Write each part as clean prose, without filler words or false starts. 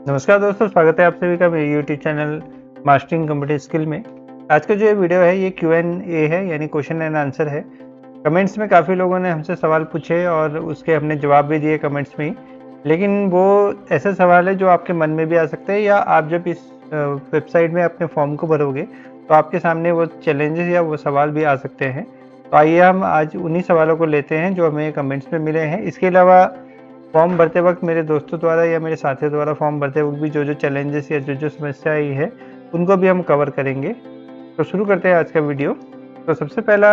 नमस्कार दोस्तों, स्वागत है आप सभी का मेरे YouTube channel mastering computer skill में। आज का जो ये वीडियो है ये Q&A है, यानी क्वेश्चन एंड आंसर है। कमेंट्स में काफ़ी लोगों ने हमसे सवाल पूछे और उसके हमने जवाब भी दिए कमेंट्स में ही। लेकिन वो ऐसे सवाल है जो आपके मन में भी आ सकते हैं, या आप जब इस वेबसाइट में अपने फॉर्म को भरोगे तो आपके सामने वो चैलेंजेस या वो सवाल भी आ सकते हैं। तो आइए हम आज उन्हीं सवालों को लेते हैं जो हमें कमेंट्स में मिले हैं। इसके अलावा फॉर्म भरते वक्त मेरे दोस्तों द्वारा या मेरे साथियों द्वारा फॉर्म भरते वक्त भी जो चैलेंजेस या जो समस्या आई है उनको भी हम कवर करेंगे। तो शुरू करते हैं आज का वीडियो। तो सबसे पहला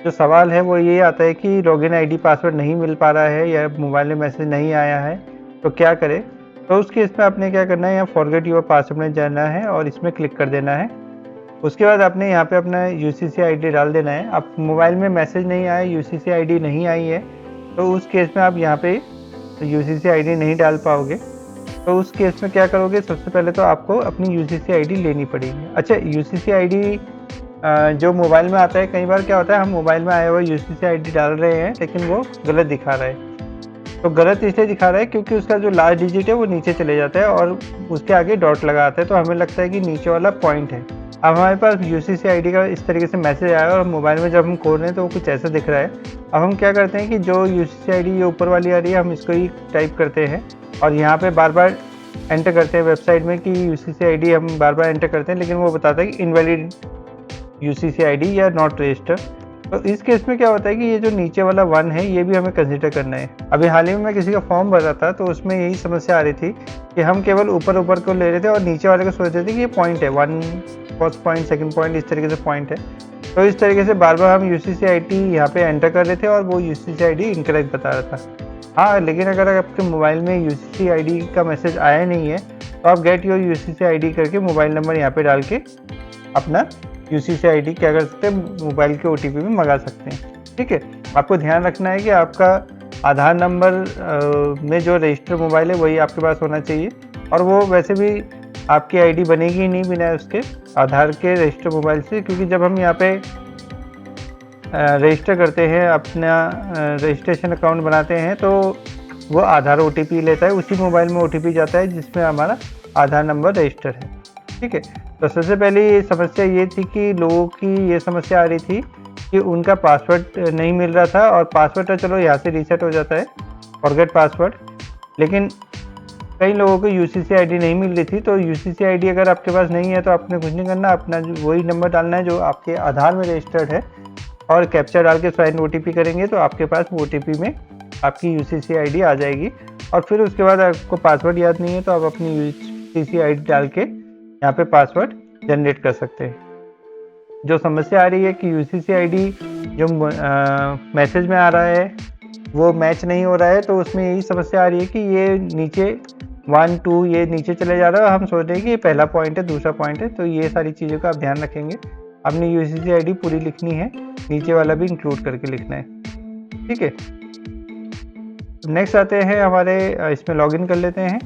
जो सवाल है वो ये आता है कि लॉगिन आईडी पासवर्ड नहीं मिल पा रहा है या मोबाइल में मैसेज नहीं आया है, तो क्या करें। तो उस केस में आपने क्या करना है, यहाँ फॉरगेट योर पासवर्ड में जाना है और इसमें क्लिक कर देना है। उसके बाद आपने यहाँ पे अपना UCC ID डाल देना है। अब मोबाइल में मैसेज नहीं आया, UCC ID नहीं आई है, तो उस केस में आप यहाँ पे UCC ID नहीं डाल पाओगे। तो उस केस में क्या करोगे, सबसे पहले तो आपको अपनी UCC ID लेनी पड़ेगी। अच्छा, UCC ID जो मोबाइल में आता है, कई बार क्या होता है हम मोबाइल में आया हुआ UCC ID डाल रहे हैं लेकिन वो गलत दिखा रहा है। तो गलत इसलिए दिखा रहा है क्योंकि उसका जो लास्ट डिजिट है वो नीचे चले जाता है और उसके आगे डॉट लगा आता है, तो हमें लगता है कि नीचे वाला पॉइंट है। अब हमारे पास UCC ID का इस तरीके से मैसेज आया और मोबाइल में जब हम खोल रहे हैं तो वो कुछ ऐसा दिख रहा है। अब हम क्या करते हैं कि जो UCC ID ये ऊपर वाली आ रही है हम इसको ही टाइप करते हैं और यहाँ पे बार बार एंटर करते हैं वेबसाइट में कि UCC ID हम बार बार एंटर करते हैं, लेकिन वो बताता है कि इनवैलिड UCC ID या नॉट रजिस्टर। तो इस केस में क्या होता है कि ये जो नीचे वाला 1 है ये भी हमें कंसिडर करना है। अभी हाल ही में मैं किसी का फॉर्म भर रहा था तो उसमें यही समस्या आ रही थी कि हम केवल ऊपर ऊपर को ले रहे थे और नीचे वाले को सोच रहे थे कि ये पॉइंट है, 1 फर्स्ट पॉइंट, सेकंड पॉइंट, इस तरीके से पॉइंट है। तो इस तरीके से बार बार हम UCC ID यहाँ पे एंटर कर रहे थे और वो UCC ID इनकरेक्ट बता रहा था। हाँ, लेकिन अगर आपके मोबाइल में UCC ID का मैसेज आया नहीं है तो आप गेट योर UCC ID करके मोबाइल नंबर यहाँ पे डाल के अपना UCC ID क्या कर सकते हैं, मोबाइल के OTP में मंगा सकते हैं। ठीक है, आपको ध्यान रखना है कि आपका आधार नंबर में जो रजिस्टर मोबाइल है वही आपके पास होना चाहिए, और वो वैसे भी आपकी ID बनेगी ही नहीं बिना उसके आधार के रजिस्टर मोबाइल से, क्योंकि जब हम यहाँ पे रजिस्टर करते हैं, अपना रजिस्ट्रेशन अकाउंट बनाते हैं तो वो आधार OTP लेता है, उसी मोबाइल में OTP जाता है जिसमें हमारा आधार नंबर रजिस्टर है। ठीक है, तो सबसे पहले समस्या ये थी कि लोगों की ये समस्या आ रही थी कि उनका पासवर्ड नहीं मिल रहा था, और पासवर्ड तो चलो यहाँ से रीसेट हो जाता है, फॉरगेट पासवर्ड, लेकिन कई लोगों को UCC ID नहीं मिल रही थी। तो UCC ID अगर आपके पास नहीं है तो आपने कुछ नहीं करना, अपना वही नंबर डालना है जो आपके आधार में रजिस्टर्ड है और कैप्चा डाल के साइन OTP करेंगे तो आपके पास OTP में आपकी UCC ID आ जाएगी। और फिर उसके बाद आपको पासवर्ड याद नहीं है तो आप अपनी UCC ID डाल के यहाँ पे पासवर्ड जनरेट कर सकते हैं। जो समस्या आ रही है कि UCC ID जो मैसेज में आ रहा है वो मैच नहीं हो रहा है, तो उसमें यही समस्या आ रही है कि ये नीचे 1 2 ये नीचे चले जा रहा है, हम सोच रहे हैं कि ये पहला पॉइंट है, दूसरा पॉइंट है। तो ये सारी चीज़ों का आप ध्यान रखेंगे, अपनी UCC ID पूरी लिखनी है, नीचे वाला भी इंक्लूड करके लिखना है। ठीक है, नेक्स्ट आते हैं हमारे इसमें लॉगिन कर लेते हैं।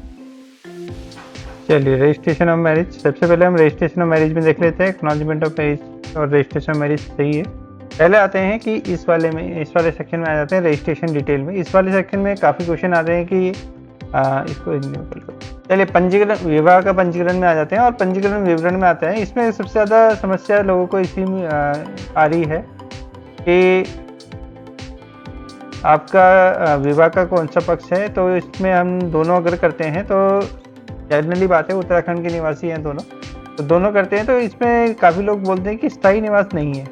चलिए, रजिस्ट्रेशन ऑफ मैरिज, सबसे पहले हम रजिस्ट्रेशन ऑफ मैरिज में देख लेते हैं। एक्नॉलेजमेंट ऑफ मैरिज और रजिस्ट्रेशन ऑफ मैरिज सही है। पहले आते हैं कि इस वाले सेक्शन में आ जाते हैं रजिस्ट्रेशन डिटेल में। इस वाले सेक्शन में काफ़ी क्वेश्चन आते हैं कि इसको इनेबल करो। चलिए, पंजीकरण, विवाह का पंजीकरण में आ जाते हैं और पंजीकरण विवरण में आते हैं। इसमें सबसे ज़्यादा समस्या लोगों को इसी में आ रही है कि आपका विवाह का कौन सा पक्ष है। तो इसमें हम दोनों अगर करते हैं तो जनरली बात है उत्तराखंड के निवासी हैं दोनों, तो दोनों करते हैं। तो इसमें काफ़ी लोग बोलते हैं कि स्थायी निवास नहीं है।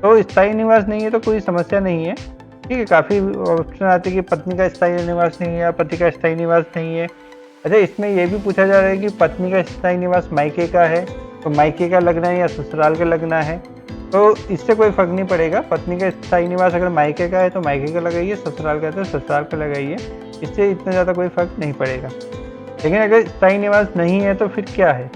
तो स्थायी निवास नहीं है तो कोई समस्या नहीं है। ठीक है, काफ़ी ऑप्शन आते हैं कि पत्नी का स्थायी निवास नहीं है या पति का स्थायी निवास नहीं है। अच्छा, इसमें यह भी पूछा जा रहा है कि पत्नी का स्थायी निवास मायके का है तो मायके का लगना है या ससुराल का लगना है। तो इससे कोई फ़र्क नहीं पड़ेगा। पत्नी का स्थायी निवास अगर मायके का है तो मायके का लगाइए, ससुराल का है तो ससुराल का लगाइए, इससे इतना ज़्यादा कोई फ़र्क नहीं पड़ेगा। लेकिन अगर स्थायी निवास नहीं है तो फिर क्या है,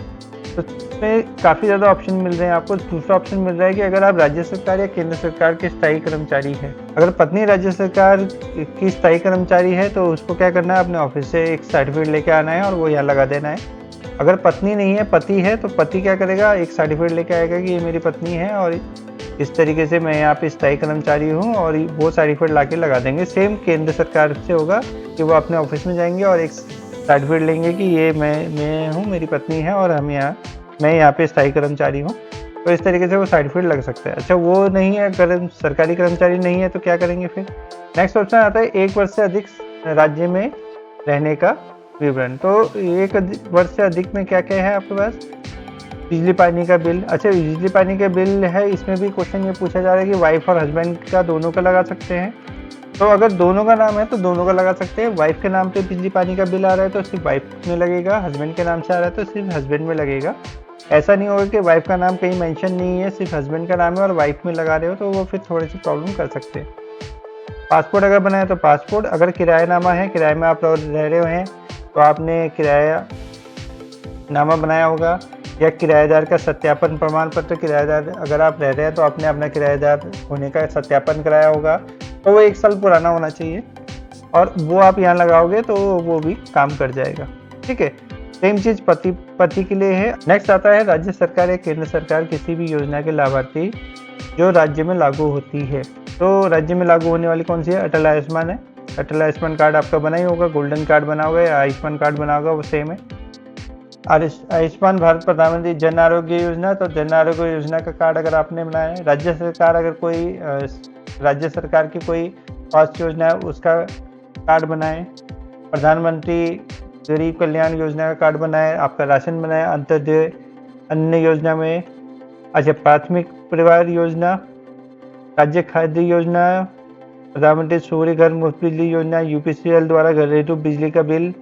तो इसमें काफ़ी ज़्यादा ऑप्शन मिल रहे हैं आपको। दूसरा ऑप्शन मिल रहा है कि अगर आप राज्य सरकार या केंद्र सरकार के स्थायी कर्मचारी हैं, अगर पत्नी राज्य सरकार की स्थायी कर्मचारी है तो उसको क्या करना है, अपने ऑफिस से एक सर्टिफिकेट लेके आना है और वो यहाँ लगा देना है। अगर पत्नी नहीं है, पति है, तो पति क्या करेगा, एक सर्टिफिकेट लेके आएगा कि ये मेरी पत्नी है और इस तरीके से मैं यहाँ पे स्थायी कर्मचारी हूँ, और वो सर्टिफिकेट ला के लगा देंगे। सेम केंद्र सरकार से होगा कि वो अपने ऑफिस में जाएंगे और एक सर्टिफिकेट लेंगे कि ये मैं हूँ, मेरी पत्नी है और मैं यहाँ पे स्थायी कर्मचारी हूँ, तो इस तरीके से वो सर्टिफिकेट लग सकता है। अच्छा वो नहीं है, सरकारी कर्मचारी नहीं है तो क्या करेंगे फिर? नेक्स्ट ऑप्शन आता है 1 वर्ष से अधिक राज्य में रहने का विवरण। तो 1 वर्ष से अधिक में क्या-क्या है आपके पास? बिजली पानी का बिल। अच्छा बिजली पानी का बिल है, इसमें भी क्वेश्चन ये पूछा जा रहा है कि वाइफ और हस्बैंड का दोनों का लगा सकते हैं। तो अगर दोनों का नाम है तो दोनों का लगा सकते हैं। वाइफ के नाम पे बिजली पानी का बिल आ रहा है तो सिर्फ वाइफ में लगेगा, हस्बैंड के नाम से आ रहा है तो सिर्फ हस्बैंड में लगेगा। ऐसा नहीं होगा कि वाइफ का नाम कहीं मेंशन नहीं है, सिर्फ हस्बैंड का नाम है और वाइफ में लगा रहे हो, तो वो फिर थोड़ी सी प्रॉब्लम कर सकते हैं। पासपोर्ट अगर बनाया तो पासपोर्ट, अगर किरायानामा है, किराए में आप रह रहे हैं तो आपने किरायानामा बनाया होगा, या किराएदार का सत्यापन प्रमाण पत्र, किराएदार अगर आप रह रहे हैं तो आपने अपना किराएदार होने का सत्यापन कराया होगा, तो वो 1 साल पुराना होना चाहिए और वो आप यहाँ लगाओगे तो वो भी काम कर जाएगा। ठीक है, सेम चीज़ पति के लिए है। नेक्स्ट आता है राज्य सरकार या केंद्र सरकार किसी भी योजना के लाभार्थी जो राज्य में लागू होती है। तो राज्य में लागू होने वाली कौन सी है? अटल आयुष्मान है। अटल आयुष्मान कार्ड आपका बना ही होगा, गोल्डन कार्ड बना होगा या आयुष्मान कार्ड बना होगा, वो सेम है। आयुष्मान भारत प्रधानमंत्री जन आरोग्य योजना, तो जन आरोग्य योजना का कार्ड अगर आपने बनाया है। राज्य सरकार अगर कोई राज्य सरकार की कोई स्वास्थ्य योजना है उसका कार्ड बनाए। प्रधानमंत्री गरीब कल्याण योजना का कार्ड बनाए, आपका राशन बनाए, अंत्योदय अन्न योजना में। अच्छा प्राथमिक परिवार योजना, राज्य खाद्य योजना, प्रधानमंत्री सूर्य घर मुफ्त बिजली योजना, यूपीसीएल द्वारा घरेलू बिजली का बिल,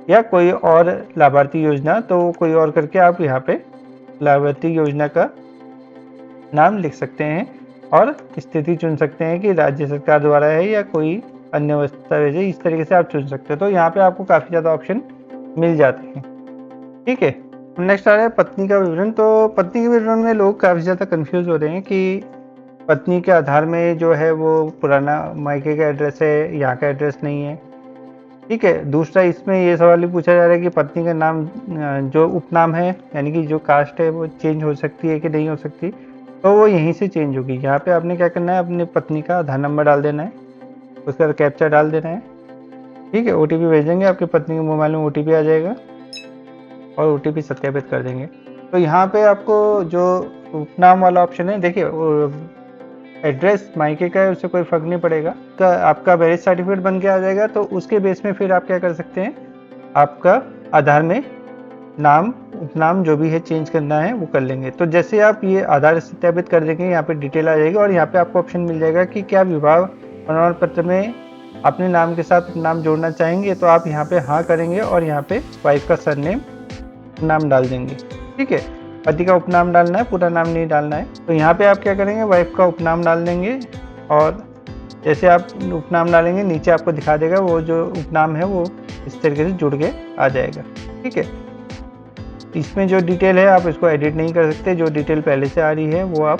या कोई और लाभार्थी योजना, तो कोई और करके आप यहाँ पे लाभार्थी योजना का नाम लिख सकते हैं और स्थिति चुन सकते हैं कि राज्य सरकार द्वारा है या कोई अन्य दस्तावेज है, इस तरीके से आप चुन सकते हैं। तो यहाँ पे आपको काफ़ी ज़्यादा ऑप्शन मिल जाते हैं। ठीक है, नेक्स्ट आ रहा है पत्नी का विवरण। तो पत्नी के विवरण में लोग काफ़ी ज़्यादा कंफ्यूज हो रहे हैं कि पत्नी के आधार में जो है वो पुराना मायके का एड्रेस है, यहाँ का एड्रेस नहीं है। ठीक है, दूसरा इसमें ये सवाल भी पूछा जा रहा है कि पत्नी का नाम जो उपनाम है यानी कि जो कास्ट है वो चेंज हो सकती है कि नहीं हो सकती, तो वो यहीं से चेंज होगी। यहाँ पे आपने क्या करना है, अपनी पत्नी का आधार नंबर डाल देना है, उसका कैप्चा डाल देना है। ठीक है, ओटीपी भेजेंगे, आपकी पत्नी के मोबाइल में ओटीपी आ जाएगा और ओटीपी सत्यापित कर देंगे। तो यहाँ पे आपको जो उपनाम वाला ऑप्शन है, देखिए एड्रेस मायके का है उससे कोई फर्क नहीं पड़ेगा, तो आपका मैरिज सर्टिफिकेट बन के आ जाएगा। तो उसके बेस में फिर आप क्या कर सकते हैं, आपका आधार में नाम उपनाम जो भी है चेंज करना है वो कर लेंगे। तो जैसे आप ये आधार सत्यापित कर देंगे, यहाँ पे डिटेल आ जाएगी और यहाँ पे आपको ऑप्शन मिल जाएगा कि क्या विवाह प्रमाण पत्र में अपने नाम के साथ नाम जोड़ना चाहेंगे, तो आप यहाँ पे हाँ करेंगे और यहाँ पे वाइफ का सरनेम नाम डाल देंगे। ठीक है, पति का उपनाम डालना है, पूरा नाम नहीं डालना है। तो यहाँ पे आप क्या करेंगे, वाइफ का उपनाम डाल देंगे और जैसे आप उपनाम डालेंगे नीचे आपको दिखा देगा वो जो उपनाम है वो इस तरीके से जुड़ के आ जाएगा। ठीक है, इसमें जो डिटेल है आप इसको एडिट नहीं कर सकते, जो डिटेल पहले से आ रही है वो आप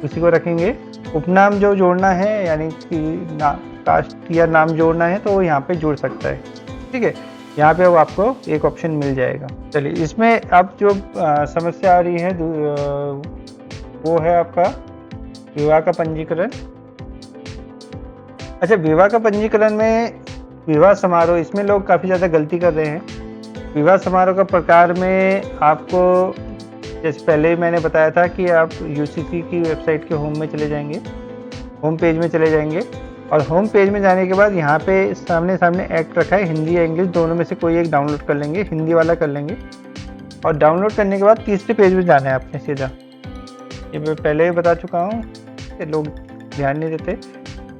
उसी को रखेंगे। उपनाम जो जोड़ना है यानी कि कास्ट या नाम जोड़ना है तो वो यहाँ पे जुड़ सकता है। ठीक है, यहाँ पे अब आपको एक ऑप्शन मिल जाएगा। चलिए, इसमें अब जो समस्या आ रही है वो है आपका विवाह का पंजीकरण। अच्छा, विवाह का पंजीकरण में विवाह समारोह, इसमें लोग काफ़ी ज़्यादा गलती कर रहे हैं। विवाह समारोह का प्रकार में आपको जैसे पहले ही मैंने बताया था कि आप यूसीसी की वेबसाइट के होम में चले जाएंगे, होम पेज में चले जाएंगे और होम पेज में जाने के बाद यहाँ पे सामने एक्ट रखा है, हिंदी या इंग्लिश दोनों में से कोई एक डाउनलोड कर लेंगे, हिंदी वाला कर लेंगे और डाउनलोड करने के बाद तीसरे पेज में जाना है आपने सीधा। ये मैं पहले ही बता चुका हूँ, लोग ध्यान नहीं देते।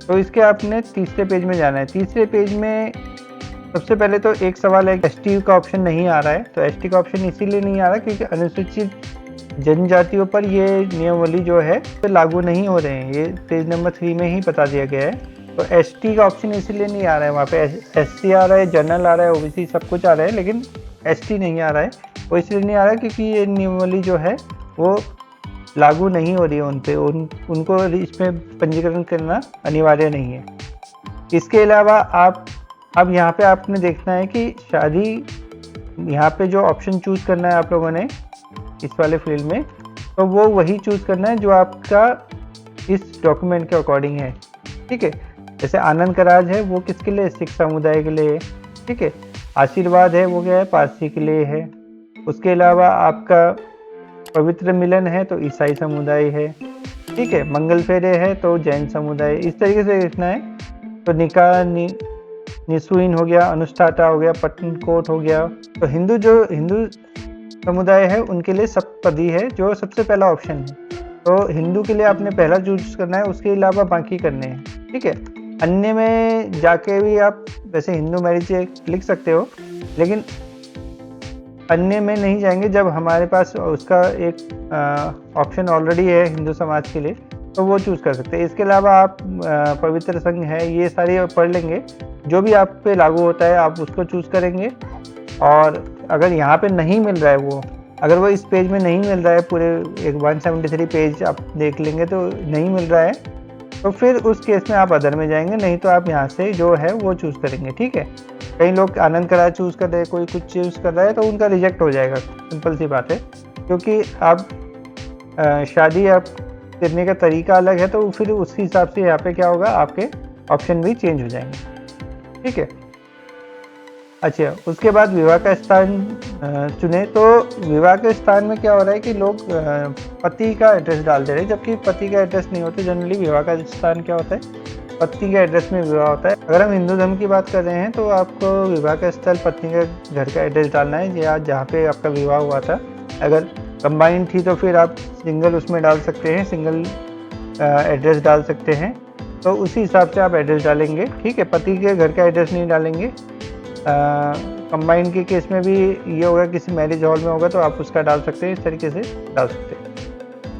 तो इसके आपने तीसरे पेज में जाना है। तीसरे पेज में सबसे पहले तो एक सवाल है, एसटी का ऑप्शन नहीं आ रहा है। तो एसटी का ऑप्शन इसीलिए नहीं आ रहा क्योंकि अनुसूचित जनजातियों पर ये नियमावली जो है तो लागू नहीं हो रहे हैं, ये पेज नंबर 3 में ही बता दिया गया है। तो एसटी का ऑप्शन इसीलिए नहीं आ रहा है, वहाँ पे एससी आ रहा है, जनरल आ रहा है, ओबीसी सब कुछ आ रहा है, लेकिन एसटी नहीं आ रहा है। वो इसलिए नहीं आ रहा है क्योंकि ये नियमावली जो है वो लागू नहीं हो रही है उन पे, उनको इसमें पंजीकरण करना अनिवार्य नहीं है। इसके अलावा आप अब यहाँ पे आपने देखना है कि शादी, यहाँ पे जो ऑप्शन चूज़ करना है आप लोगों ने इस वाले फील्ड में, तो वो वही चूज़ करना है जो आपका इस डॉक्यूमेंट के अकॉर्डिंग है। ठीक है, जैसे आनंद कराज है वो किसके लिए, सिख समुदाय के लिए है। ठीक है, आशीर्वाद है वो क्या है, पारसी के लिए है। उसके अलावा आपका पवित्र मिलन है तो ईसाई समुदाय है, ठीक है। मंगल फेरे है तो जैन समुदाय, इस तरीके से लिखना है। तो निकाह निसुइन हो गया, अनुष्ठाता हो गया, पठनकोट हो गया। तो हिंदू समुदाय है उनके लिए सप्तपदी है जो सबसे पहला ऑप्शन है। तो हिंदू के लिए आपने पहला चूज करना है, उसके अलावा बाकी करने हैं, ठीक है। अन्य में जाके भी आप वैसे हिंदू मैरिज लिख सकते हो, लेकिन अन्य में नहीं जाएंगे जब हमारे पास उसका एक ऑप्शन ऑलरेडी है हिंदू समाज के लिए, तो वो चूज़ कर सकते हैं। इसके अलावा आप पवित्र संघ है, ये सारी पढ़ लेंगे, जो भी आप पे लागू होता है आप उसको चूज़ करेंगे। और अगर यहाँ पे नहीं मिल रहा है वो, अगर वो इस पेज में नहीं मिल रहा है, पूरे एक 173 पेज आप देख लेंगे तो नहीं मिल रहा है, तो फिर उस केस में आप अदर में जाएंगे, नहीं तो आप यहाँ से जो है वो चूज़ करेंगे, ठीक है। कई लोग आनंद करार चूज़ कर रहे हैं, कोई कुछ चूज़ कर रहा है, तो उनका रिजेक्ट हो जाएगा, सिंपल सी बात है। क्योंकि आप शादी आप करने का तरीका अलग है, तो फिर उस हिसाब से यहाँ पे क्या होगा, आपके ऑप्शन भी चेंज हो जाएंगे, ठीक है। अच्छा, उसके बाद विवाह का स्थान चुने। तो विवाह के स्थान में क्या हो रहा है कि लोग पति का एड्रेस डाल दे रहे हैं, जबकि पति का एड्रेस नहीं होता। जनरली विवाह का स्थान क्या होता है, पत्नी के एड्रेस में विवाह होता है। अगर हम हिंदू धर्म की बात कर रहे हैं तो आपको विवाह का स्थल पत्नी के घर का एड्रेस डालना है, या जहाँ पे आपका विवाह हुआ था। अगर कंबाइंड थी तो फिर आप सिंगल उसमें डाल सकते हैं, सिंगल एड्रेस डाल सकते हैं। तो उसी हिसाब से आप एड्रेस डालेंगे, ठीक है। पति के घर का एड्रेस नहीं डालेंगे। कंबाइंड के केस में भी ये होगा, किसी मैरिज हॉल में होगा तो आप उसका डाल सकते हैं, इस तरीके से डाल सकते हैं।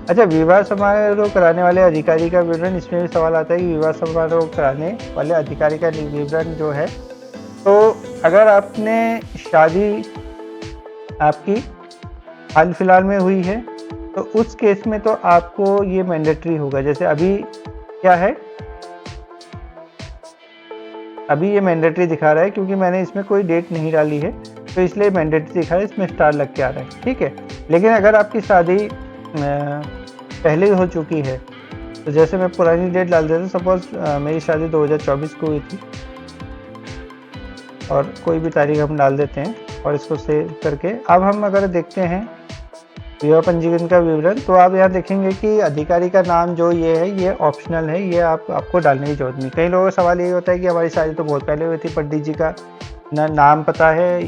अच्छा, विवाह समारोह कराने वाले अधिकारी का विवरण, इसमें भी सवाल आता है कि विवाह समारोह कराने वाले अधिकारी का विवरण जो है, तो अगर आपने शादी आपकी हाल फिलहाल में हुई है तो उस केस में तो आपको ये मैंडेटरी होगा। जैसे अभी क्या है, अभी ये मैंडेटरी दिखा रहा है क्योंकि मैंने इसमें कोई डेट नहीं डाली है, तो इसलिए मैंडेटरी दिखा रहा है, इसमें स्टार लग के आ रहा है, ठीक है। लेकिन अगर आपकी शादी पहले हो चुकी है, तो जैसे मैं पुरानी डेट डाल देता हूँ, सपोज मेरी शादी 2024 को हुई थी, और कोई भी तारीख हम डाल देते हैं और इसको सेव करके अब हम अगर देखते हैं विवाह पंजीकरण का विवरण, तो आप यहाँ देखेंगे कि अधिकारी का नाम जो ये है, ये ऑप्शनल है, ये आपको डालने की जरूरत नहीं। कई लोगों का सवाल यही होता है कि हमारी शादी तो बहुत पहले हुई थी, पंडित जी का ना नाम पता है,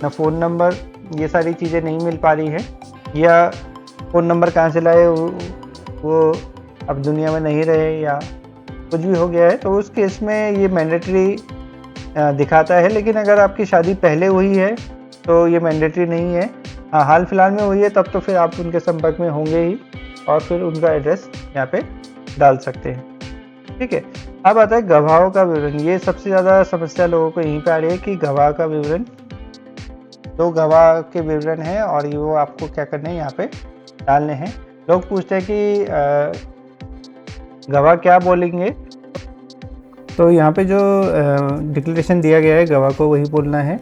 ना फ़ोन नंबर, ये सारी चीज़ें नहीं मिल पा रही हैं, या फ़ोन नंबर कहाँ से लाए, वो अब दुनिया में नहीं रहे, या कुछ भी हो गया है, तो उस केस में ये मैंडेटरी दिखाता है। लेकिन अगर आपकी शादी पहले हुई है तो ये मैंडेटरी नहीं है। हाँ, हाल फिलहाल में हुई है तब तो फिर आप उनके संपर्क में होंगे ही, और फिर उनका एड्रेस यहाँ पे डाल सकते हैं, ठीक है। अब आता है गवाहों का विवरण। ये सबसे ज़्यादा समस्या लोगों को यहीं पे आ रही है कि गवाह का विवरण, तो गवाह के विवरण है और ये वो आपको क्या करने हैं, यहाँ पे डालने हैं। लोग पूछते हैं कि गवाह क्या बोलेंगे, तो यहाँ पे जो डिक्लेरेशन दिया गया है गवाह को वही बोलना है।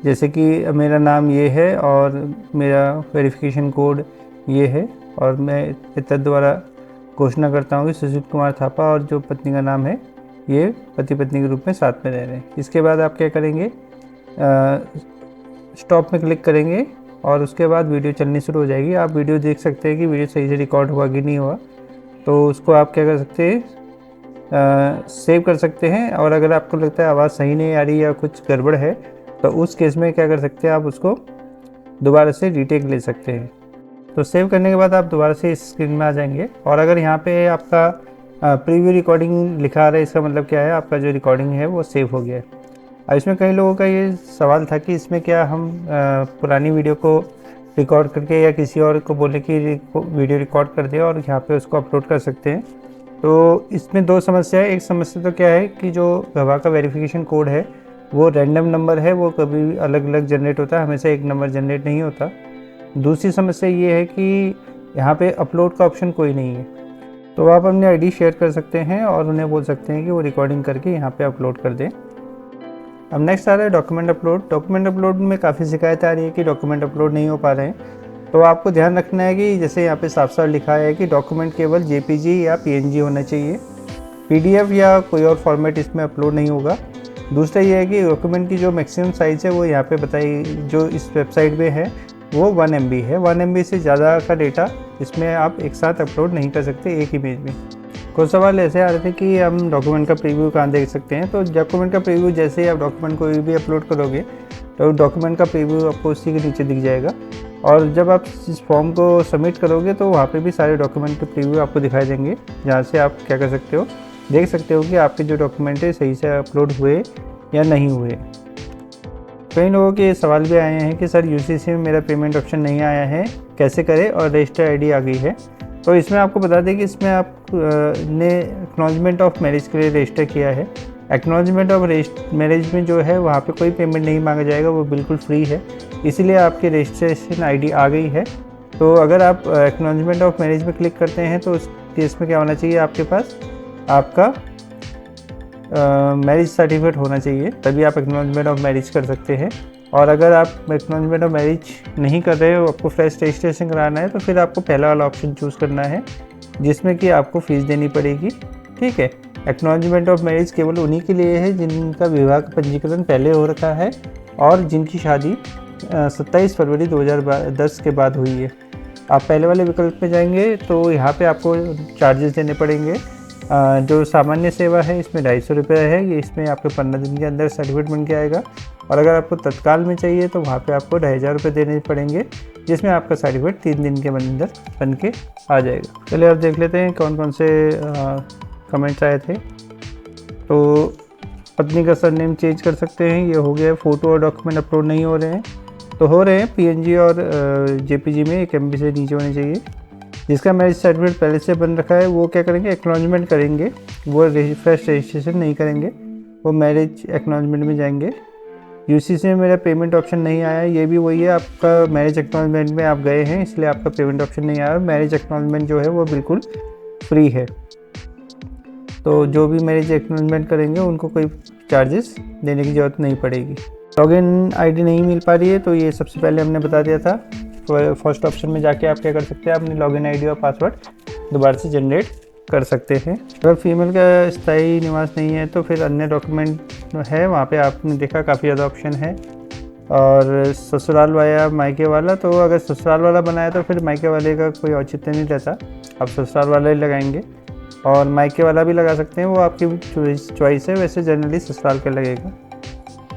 जैसे कि मेरा नाम ये है और मेरा वेरिफिकेशन कोड ये है, और मैं इतर द्वारा घोषणा करता हूँ कि सुशील कुमार थापा और जो पत्नी का नाम है ये पति पत्नी के रूप में साथ में रह रहे हैं। इसके बाद आप क्या करेंगे, स्टॉप में क्लिक करेंगे और उसके बाद वीडियो चलनी शुरू हो जाएगी। आप वीडियो देख सकते हैं कि वीडियो सही से रिकॉर्ड हुआ कि नहीं हुआ, तो उसको आप क्या कर सकते हैं, सेव कर सकते हैं। और अगर आपको लगता है आवाज़ सही नहीं आ रही या कुछ गड़बड़ है, तो उस केस में क्या कर सकते हैं, आप उसको दोबारा से रीटेक ले सकते हैं। तो सेव करने के बाद आप दोबारा से इस स्क्रीन में आ जाएंगे, और अगर यहाँ पे आपका प्रीव्यू रिकॉर्डिंग लिखा रहा है, इसका मतलब क्या है, आपका जो रिकॉर्डिंग है वो सेव हो गया है। अब इसमें कई लोगों का ये सवाल था कि इसमें क्या हम पुरानी वीडियो को रिकॉर्ड करके या किसी और को बोले कि वीडियो रिकॉर्ड कर दे और यहाँ पे उसको अपलोड कर सकते हैं। तो इसमें दो समस्या है। एक समस्या तो क्या है कि जो गवाह का वेरिफिकेशन कोड है वो रैंडम नंबर है, वो कभी अलग अलग जनरेट होता है, हमेशा एक नंबर जनरेट नहीं होता। दूसरी समस्या ये है कि यहाँ पे अपलोड का ऑप्शन कोई नहीं है, तो आप अपनी आईडी शेयर कर सकते हैं और उन्हें बोल सकते हैं कि वो रिकॉर्डिंग करके यहाँ पे अपलोड कर दें। अब नेक्स्ट आ रहा है डॉक्यूमेंट अपलोड। डॉक्यूमेंट अपलोड में काफ़ी शिकायत आ रही है कि डॉक्यूमेंट अपलोड नहीं हो पा रहे हैं। तो आपको ध्यान रखना है कि जैसे यहाँ पे साफ साफ लिखा है कि डॉक्यूमेंट केवल JPG या PNG होना चाहिए, PDF या कोई और फॉर्मेट इसमें अपलोड नहीं होगा। दूसरा ये है कि डॉक्यूमेंट की जो मैक्सिमम साइज़ है वो यहाँ पे बताई जो इस वेबसाइट पे है वो 1 MB है। 1 MB से ज़्यादा का डेटा इसमें आप एक साथ अपलोड नहीं कर सकते एक इमेज में। कुछ सवाल ऐसे आ रहे थे कि हम डॉक्यूमेंट का प्रीव्यू कहाँ देख सकते हैं। तो डॉक्यूमेंट का प्रीव्यू जैसे ही आप डॉक्यूमेंट कोई भी अपलोड करोगे तो डॉक्यूमेंट का प्रीव्यू आपको उसी के नीचे दिख जाएगा। और जब आप इस फॉर्म को सबमिट करोगे तो वहाँ पे भी सारे डॉक्यूमेंट के प्रीव्यू आपको दिखाई देंगे, जहाँ से आप क्या कर सकते हो, देख सकते हो कि आपके जो डॉक्यूमेंट है सही से अपलोड हुए या नहीं हुए। कई लोगों के सवाल भी आए हैं कि सर UCC में मेरा पेमेंट ऑप्शन नहीं आया है, कैसे करें, और रजिस्टर ID आ गई है। तो इसमें आपको बता दें कि इसमें आप ने एक्नॉलेजमेंट ऑफ मैरिज के लिए रजिस्टर किया है। एक्नॉलेजमेंट ऑफ मैरिज में जो है वहाँ पे कोई पेमेंट नहीं मांगा जाएगा, वो बिल्कुल फ्री है, इसीलिए आपकी रजिस्ट्रेशन ID आ गई है। तो अगर आप एक्नॉलेजमेंट ऑफ मैरिज में क्लिक करते हैं तो उस केस में क्या होना चाहिए, आपके पास आपका मैरिज सर्टिफिकेट होना चाहिए, तभी आप एक्नॉलेजमेंट ऑफ मैरिज कर सकते हैं। और अगर आप एक्नॉलेजमेंट ऑफ मैरिज नहीं कर रहे हो, आपको फ्रेश रजिस्ट्रेशन कराना है, तो फिर आपको पहला वाला ऑप्शन चूज़ करना है जिसमें कि आपको फ़ीस देनी पड़ेगी। ठीक है, एक्नॉलेजमेंट ऑफ मैरिज केवल उन्हीं के लिए है जिनका विवाह का पंजीकरण पहले हो रखा है और जिनकी शादी 27 फरवरी 2010 के बाद हुई है। आप पहले वाले विकल्प में जाएंगे तो यहाँ पे आपको चार्जेस देने पड़ेंगे। जो सामान्य सेवा है इसमें 250 रुपये है, ये इसमें आपके 15 दिन के अंदर सर्टिफिकेट बन के आएगा। और अगर आपको तत्काल में चाहिए तो वहाँ पे आपको 2,500 रुपये देने पड़ेंगे, जिसमें आपका सर्टिफिकेट 3 दिन के अंदर बन के आ जाएगा। चलिए आप देख लेते हैं कौन कौन से कमेंट्स आए थे। तो पत्नी का सरनेम चेंज कर सकते हैं, ये हो गया। फ़ोटो और डॉक्यूमेंट अपलोड नहीं हो रहे हैं, तो हो रहे हैं PNG और JPG में 1 MB से नीचे होने चाहिए। जिसका मैरिज सर्टिफिकेट पहले से बन रखा है वो क्या करेंगे, एक्नॉलेजमेंट करेंगे, वो फ्रेश रजिस्ट्रेशन नहीं करेंगे, वो मैरिज एक्नॉलेजमेंट में जाएंगे। UCC में मेरा पेमेंट ऑप्शन नहीं आया, ये भी वही है, आपका मैरिज एक्नॉलेजमेंट में आप गए हैं इसलिए आपका पेमेंट ऑप्शन नहीं आया। मैरिज एक्नॉलेजमेंट जो है वो बिल्कुल फ्री है, तो जो भी मैरिज एक्नॉलेजमेंट करेंगे उनको कोई चार्जेस देने की ज़रूरत नहीं पड़ेगी। लॉगिन ID नहीं मिल पा रही है, तो ये सबसे पहले हमने बता दिया था। तो फर्स्ट ऑप्शन में जाके आप क्या कर सकते हैं, अपनी लॉगिन ID और पासवर्ड दोबारा से जनरेट कर सकते हैं। अगर फीमेल का स्थायी निवास नहीं है तो फिर अन्य डॉक्यूमेंट है, वहाँ पे आपने देखा काफ़ी ज़्यादा ऑप्शन है। और ससुराल वाला मायके वाला, तो अगर ससुराल वाला बनाया तो फिर मायके वाले का कोई औचित्य नहीं रहता, आप ससुराल वाला ही लगाएंगे। और मायके वाला भी लगा सकते हैं, वो आपकी चॉइस है, वैसे जनरली ससुराल का लगेगा।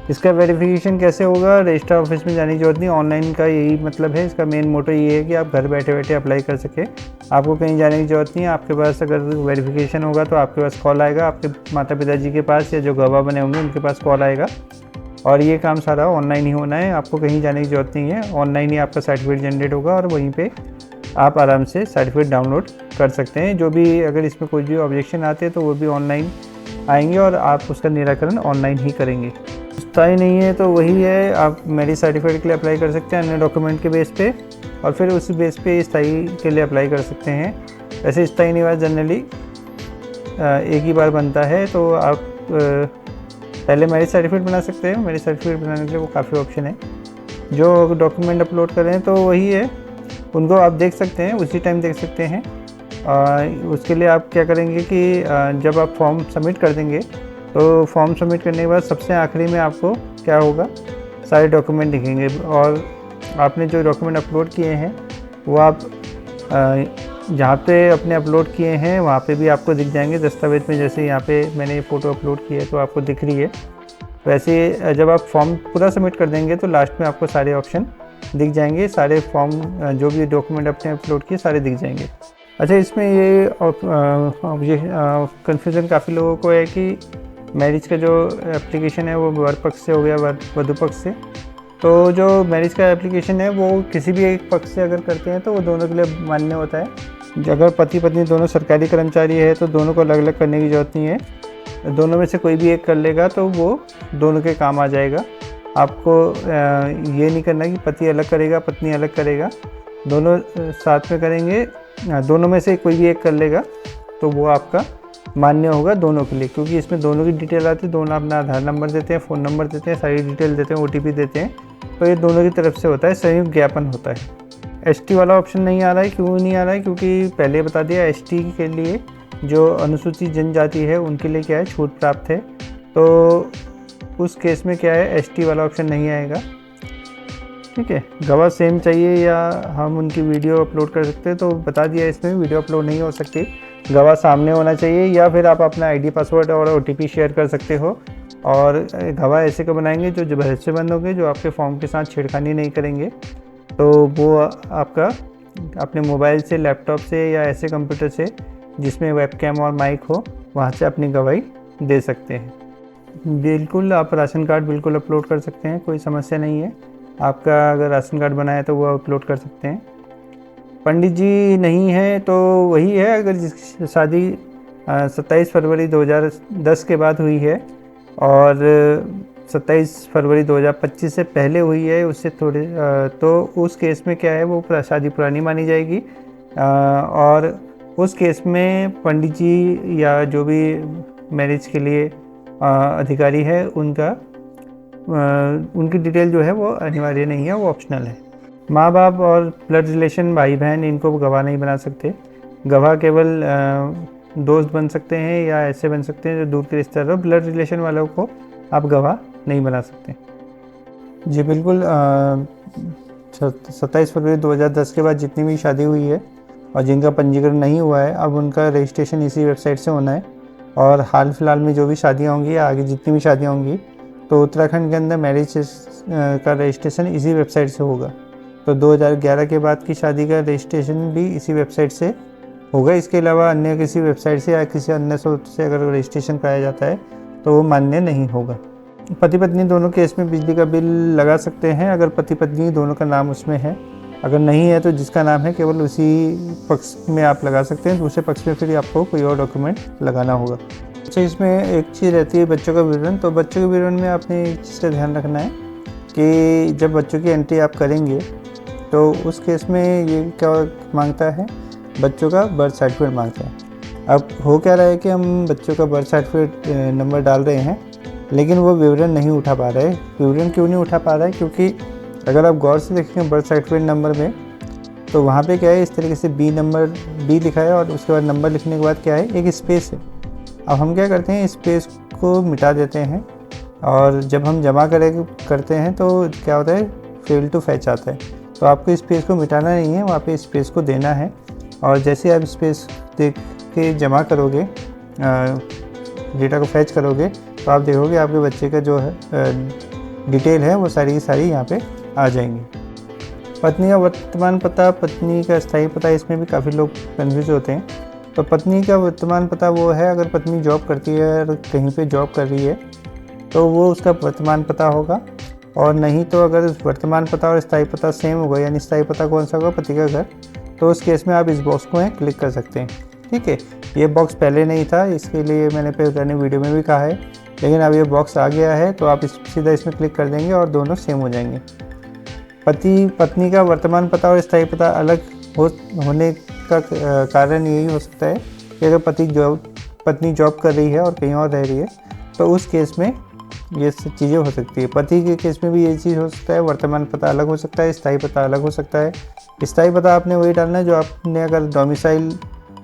इसका वेरिफिकेशन कैसे होगा, रजिस्टर ऑफिस में जाने की जरूरत नहीं, ऑनलाइन का यही मतलब है। इसका मेन मोटो ये है कि आप घर बैठे बैठे अप्लाई कर सके, आपको कहीं जाने की ज़रूरत नहीं है। आपके पास अगर वेरिफिकेशन होगा तो आपके पास कॉल आएगा, आपके माता पिताजी के पास या जो गवाह बने होंगे उनके पास कॉल आएगा, और ये काम सारा ऑनलाइन ही होना है, आपको कहीं जाने की ज़रूरत नहीं है। ऑनलाइन ही आपका सर्टिफिकेट जनरेट होगा और वहीं पर आप आराम से सर्टिफिकेट डाउनलोड कर सकते हैं। जो भी अगर इसमें कोई भी ऑब्जेक्शन आते हैं तो वो भी ऑनलाइन आएंगे और आप उसका निराकरण ऑनलाइन ही करेंगे। स्थायी नहीं है तो वही है, आप मैरिज सर्टिफिकेट के लिए अप्लाई कर सकते हैं अन्य डॉक्यूमेंट के बेस पे, और फिर उसी बेस पे स्थायी के लिए अप्लाई कर सकते हैं। वैसे स्थायी निवास जनरली एक ही बार बनता है, तो आप पहले मैरिज सर्टिफिकेट बना सकते हैं। मैरिज सर्टिफिकेट बनाने के लिए वो काफ़ी ऑप्शन है। जो डॉक्यूमेंट अपलोड करें तो वही है, उनको आप देख सकते हैं, उसी टाइम देख सकते हैं। उसके लिए आप क्या करेंगे कि जब आप फॉर्म सबमिट कर देंगे तो फॉर्म सबमिट करने के बाद सबसे आखिरी में आपको क्या होगा, सारे डॉक्यूमेंट दिखेंगे, और आपने जो डॉक्यूमेंट अपलोड किए हैं वो आप जहाँ पे अपने अपलोड किए हैं वहाँ पे भी आपको दिख जाएंगे दस्तावेज में। जैसे यहाँ पे मैंने फ़ोटो अपलोड की है तो आपको दिख रही है, वैसे जब आप फॉर्म पूरा सबमिट कर देंगे तो लास्ट में आपको सारे ऑप्शन दिख जाएंगे, सारे फॉर्म जो भी डॉक्यूमेंट आपने अपलोड किए सारे दिख जाएंगे। अच्छा, इसमें ये कन्फ्यूज़न काफ़ी लोगों को है कि मैरिज का जो एप्लीकेशन है वो वर पक्ष से हो गया वधु पक्ष से। तो जो मैरिज का एप्लीकेशन है वो किसी भी एक पक्ष से अगर करते हैं तो वो दोनों के लिए मान्य होता है। अगर पति पत्नी दोनों सरकारी कर्मचारी है तो दोनों को अलग अलग करने की ज़रूरत नहीं है, दोनों में से कोई भी एक कर लेगा तो वो दोनों के काम आ जाएगा। आपको ये नहीं करना कि पति अलग करेगा पत्नी अलग करेगा, दोनों साथ में करेंगे। दोनों में से कोई भी एक कर लेगा तो वो आपका मान्य होगा दोनों के लिए, क्योंकि इसमें दोनों की डिटेल आती है, दोनों अपना आधार नंबर देते हैं, फ़ोन नंबर देते हैं, सारी डिटेल देते हैं, OTP देते हैं, तो ये दोनों की तरफ से होता है, संयुक्त ज्ञापन होता है। ST वाला ऑप्शन नहीं आ रहा है, क्यों नहीं आ रहा है, क्योंकि पहले बता दिया ST के लिए जो अनुसूचित जनजाति है उनके लिए क्या है, छूट प्राप्त है। तो उस केस में क्या है, ST वाला ऑप्शन नहीं आएगा। ठीक है, गवाह सेम चाहिए या हम उनकी वीडियो अपलोड कर सकते हैं, तो बता दिया इसमें वीडियो अपलोड नहीं हो सकती, गवाह सामने होना चाहिए, या फिर आप अपना ID पासवर्ड और OTP शेयर कर सकते हो। और गवाह ऐसे को बनाएंगे जो भरोसेमंद होंगे, जो आपके फॉर्म के साथ छेड़खानी नहीं करेंगे। तो वो आपका अपने मोबाइल से, लैपटॉप से या ऐसे कंप्यूटर से जिसमें वेबकैम और माइक हो, वहाँ से अपनी गवाही दे सकते हैं। बिल्कुल, आप राशन कार्ड बिल्कुल अपलोड कर सकते हैं, कोई समस्या नहीं है। आपका अगर राशन कार्ड बना है तो वो अपलोड कर सकते हैं। पंडित जी नहीं है तो वही है, अगर जिसकी शादी 27 फरवरी 2010 के बाद हुई है और 27 फरवरी 2025 से पहले हुई है, उससे थोड़े तो उस केस में क्या है, वो शादी पुरानी मानी जाएगी। और उस केस में पंडित जी या जो भी मैरिज के लिए अधिकारी है, उनकी डिटेल जो है वो अनिवार्य नहीं है, वो ऑप्शनल है। माँ बाप और ब्लड रिलेशन, भाई बहन, इनको गवाह नहीं बना सकते। गवाह केवल दोस्त बन सकते हैं या ऐसे बन सकते हैं जो दूर के रिश्तेदार हो। ब्लड रिलेशन वालों को आप गवाह नहीं बना सकते। जी बिल्कुल, 27 फरवरी 2010 के बाद जितनी भी शादी हुई है और जिनका पंजीकरण नहीं हुआ है, अब उनका रजिस्ट्रेशन इसी वेबसाइट से होना है। और हाल फिलहाल में जो भी शादियाँ होंगी या आगे जितनी भी शादियाँ होंगी, तो उत्तराखंड के अंदर मैरिज का रजिस्ट्रेशन इसी वेबसाइट से होगा। तो 2011 के बाद की शादी का रजिस्ट्रेशन भी इसी वेबसाइट से होगा। इसके अलावा अन्य किसी वेबसाइट से या किसी अन्य सोर्स से अगर रजिस्ट्रेशन कराया जाता है तो वो मान्य नहीं होगा। पति पत्नी दोनों केस में बिजली का बिल लगा सकते हैं, अगर पति पत्नी दोनों का नाम उसमें है। अगर नहीं है तो जिसका नाम है केवल उसी पक्ष में आप लगा सकते हैं, दूसरे पक्ष में फिर आपको कोई और डॉक्यूमेंट लगाना होगा। अच्छा, इसमें एक चीज़ रहती है बच्चों का विवरण। तो बच्चों के विवरण में आपने एक चीज़ का ध्यान रखना है कि जब बच्चों की एंट्री आप करेंगे तो उस केस में ये क्या मांगता है, बच्चों का बर्थ सर्टिफिकेट मांगता है। अब हो क्या रहा है कि हम बच्चों का बर्थ सर्टिफिकेट नंबर डाल रहे हैं, लेकिन वो विवरण नहीं उठा पा रहा है। विवरण क्यों नहीं उठा पा रहा है? क्योंकि अगर आप गौर से देखेंगे बर्थ सर्टिफिकेट नंबर में, तो वहाँ पे क्या है, इस तरीके से बी लिखा है और उसके बाद नंबर लिखने के बाद क्या है, एक स्पेस है। अब हम क्या करते हैं, स्पेस को मिटा देते हैं और जब हम जमा करते हैं तो क्या होता है, फेल टू फैच आता है। तो आपको स्पेस को मिटाना नहीं है, वहाँ पे स्पेस को देना है। और जैसे आप स्पेस दे के जमा करोगे, डेटा को फैच करोगे, तो आप देखोगे आपके बच्चे का जो है डिटेल है वो सारी की सारी यहाँ पे आ जाएंगी। पत्नी का वर्तमान पता, पत्नी का स्थायी पता, इसमें भी काफ़ी लोग कन्फ्यूज होते हैं। तो पत्नी का वर्तमान पता वो है, अगर पत्नी जॉब करती है और कहीं पे जॉब कर रही है तो वो उसका वर्तमान पता होगा। और नहीं तो अगर वर्तमान पता और स्थायी पता सेम होगा, यानी स्थायी पता कौन सा होगा, पति का घर, तो उस केस में आप इस बॉक्स को क्लिक कर सकते हैं। ठीक है, ये बॉक्स पहले नहीं था, इसके लिए मैंने पुराने वीडियो में भी कहा है, लेकिन अब ये बॉक्स आ गया है तो आप सीधा इसमें क्लिक कर देंगे और दोनों सेम हो जाएंगे। पति पत्नी का वर्तमान पता और स्थायी पता अलग होने का कारण यही हो सकता है कि अगर पत्नी जॉब कर रही है और कहीं और रह रही है, तो उस केस में ये सब चीज़ें हो सकती है। पति के केस में भी ये चीज़ हो सकता है, वर्तमान पता अलग हो सकता है, स्थायी पता अलग हो सकता है। स्थायी पता आपने वही डालना है जो आपने अगर डोमिसाइल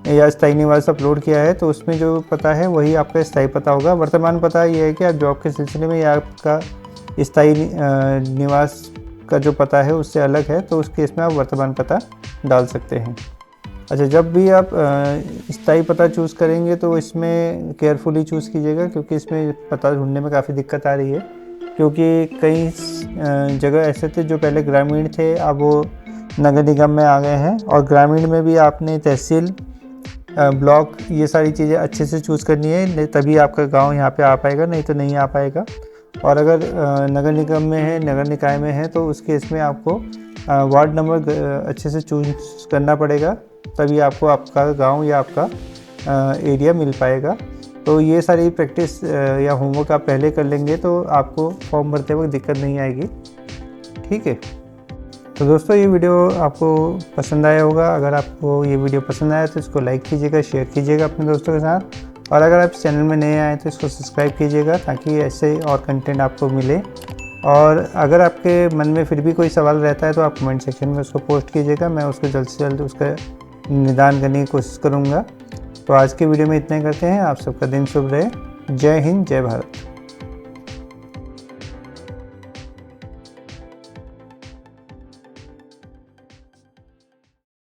या स्थायी निवास अपलोड किया है, तो उसमें जो पता है वही आपका स्थायी पता होगा। वर्तमान पता ये है कि आप जॉब के सिलसिले में या आपका स्थायी निवास का जो पता है उससे अलग है, तो उस केस में आप वर्तमान पता डाल सकते हैं। अच्छा, जब भी आप स्थायी पता चूज़ करेंगे तो इसमें केयरफुली चूज़ कीजिएगा, क्योंकि इसमें पता ढूंढने में काफ़ी दिक्कत आ रही है। क्योंकि कई जगह ऐसे थे जो पहले ग्रामीण थे, अब वो नगर निगम में आ गए हैं। और ग्रामीण में भी आपने तहसील, ब्लॉक, ये सारी चीज़ें अच्छे से चूज़ करनी है, तभी आपका गांव यहाँ पे आ पाएगा, नहीं तो नहीं आ पाएगा। और अगर नगर निगम में है, नगर निकाय में है, तो उस केस में आपको वार्ड नंबर अच्छे से चूज़ करना पड़ेगा, तभी आपको आपका गांव या आपका एरिया मिल पाएगा। तो ये सारी प्रैक्टिस या होमवर्क आप पहले कर लेंगे तो आपको फॉर्म भरते वक्त दिक्कत नहीं आएगी। ठीक है, तो दोस्तों ये वीडियो आपको पसंद आया होगा। अगर आपको ये वीडियो पसंद आया तो इसको लाइक कीजिएगा, शेयर कीजिएगा अपने दोस्तों के साथ। और अगर आप चैनल में नए आए तो इसको सब्सक्राइब कीजिएगा, ताकि ऐसे और कंटेंट आपको मिले। और अगर आपके मन में फिर भी कोई सवाल रहता है तो आप कमेंट सेक्शन में उसको पोस्ट कीजिएगा, मैं उसको जल्द से जल्द उसका निदान करने की कोशिश करूँगा। तो आज की वीडियो में इतना ही करते हैं। आप सबका दिन शुभ रहे। जय हिंद, जय भारत।